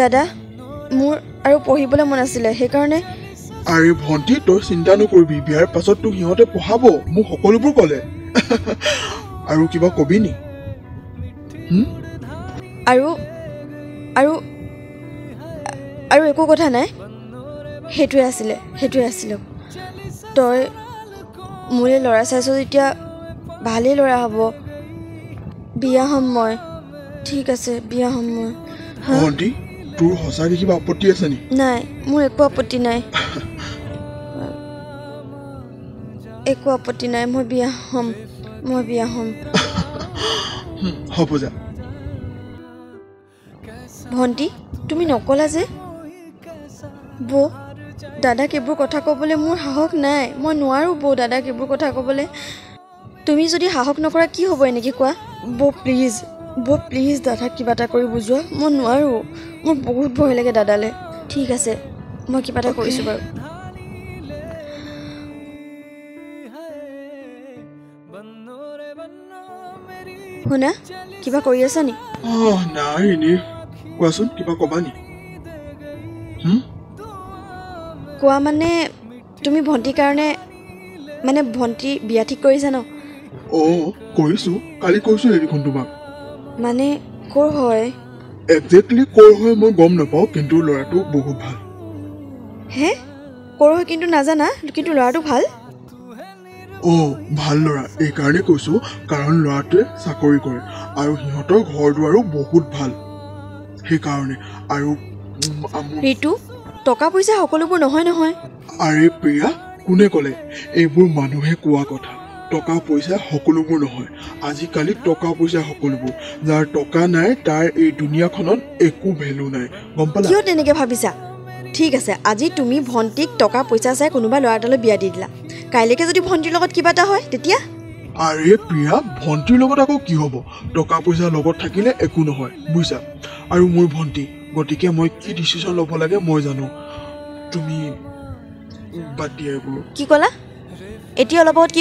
দাদা মোৰ আৰু পঢ়িবলৈ মন আছিলে সেইকাৰণে আৰে ভণ্টি তই চিন্তা নকৰিবি বিয়াৰ পাছত তোক সিহঁতে পঢ়াব মোক সকলোবোৰ ক'লে আৰু কিবা কবি নি আৰু আৰু আৰু একো কথা নাই সেইটোৱে আছিলে তই মোলৈ ল'ৰা চাইছ যেতিয়া ভালেই ল'ৰা হ'ব বিয়া হ'ম মই ঠিক আছে বিয়া হ'ম মই ভণ্টি তোৰ সঁচাকৈ কিবা আপত্তি আছে নি নাই মোৰ একো আপত্তি নাই মই বিয়া হ'ম হ'ব যা ভণ্টি তুমি নকলা যে বৌ দাদাক এইবোৰ কথা ক'বলৈ মোৰ সাহস নাই মই নোৱাৰোঁ বৌ দাদাক এইবোৰ কথা ক'বলৈ তুমি যদি সাহস নকৰা কি হ'ব এনেকৈ কোৱা বৌ প্লিজ দাদাক কিবা এটা কৰি বুজোৱা মই নোৱাৰোঁ মোৰ বহুত ভয় লাগে দাদালৈ ঠিক আছে মই কিবা এটা কৰিছোঁ বাৰু শুনা কিবা কৰি আছা নি নাই এনেই কোৱাচোন কিবা ক'বা নি কোৱা মানে তুমি ভণ্টিৰ কাৰণে মানে ভণ্টি বিয়া ঠিক কৰিছা ন কৰিছোঁ কালি কৈছোঁ দেখোন তোমাক মানে ক'ৰ হয় একজেক্টলি ক'ৰ হয় মই গম নাপাওঁ কিন্তু ল'ৰাটো বহুত ভাল হে ক'ৰ হয় কিন্তু নাজানা কিন্তু ল'ৰাটো ভাল ভাল ল'ৰা এইকাৰণে কৈছোঁ কাৰণ ল'ৰাটোৱে চাকৰি কৰে আৰু সিহঁতৰ ঘৰ দুৱাৰো বহুত ভাল সেইকাৰণে আৰু ঋতু টকা পইচা সকলোবোৰ নহয় আৰে প্ৰিয়া কোনে ক'লে এইবোৰ মানুহে কোৱা কথা টকা পইচা সকলোবোৰ নহয় আজিকালি টকা পইচা সকলোবোৰ যাৰ টকা নাই তাৰ এই দুনিয়াখনত একো ভেলু নাই গম পালা কিয় তেনেকৈ ভাবিছা ঠিক আছে আজি তুমি ভণ্টিক টকা পইচা চাই কোনোবা ল'ৰা এটালৈ বিয়া দি দিলা কাইলৈকে যদি ভণ্টিৰ লগত কিবা এটা হয় তেতিয়া আৰে প্ৰিয়া ভণ্টিৰ লগত আকৌ কি হ'ব টকা পইচা লগত থাকিলে একো নহয় বুজিছা আৰু মোৰ ভণ্টি গতিকে মই কি ডিচিশ্যন ল'ব লাগে মই জানো তুমি বাদ দিয়া এইবোৰ কি ক'লা এতিয়া অলপ আগত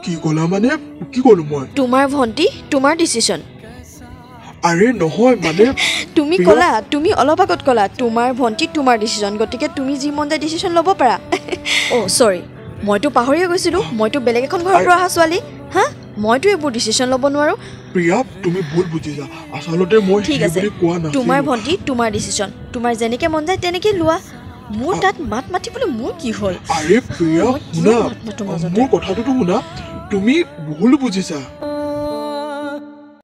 কি ক'লা মানে কি ক'লো মই তোমাৰ ভণ্টি তোমাৰ ডিচিশ্যন আৰে নহয় মানে তুমি ক'লা তুমি অলপ আগত ক'লা তোমাৰ ভণ্টি তোমাৰ ডিচিশ্যন গতিকে তুমি যি মন যায় ডিচিশ্যন ল'ব পাৰা চৰি মইতো পাহৰিয়ে গৈছিলোঁ মইতো বেলেগ এখন ঘৰৰ পৰা অহা ছোৱালী মইতো এইবোৰ ডিচিশ্যন ল'ব নোৱাৰোঁ প্ৰিয়া তুমি ভুল বুজিছা আচলতে মই ঠিক আছে তোমাৰ ভণ্টি তোমাৰ ডিচিশ্যন তোমাৰ যেনেকৈ মন যায় তেনেকৈ লোৱা মোৰ তাত মাত মাতিবলৈ মোৰ কি হ'ল আৰে প্ৰিয়া শুনা মোৰ কথাটোতো শুনা তুমি ভুল বুজিছা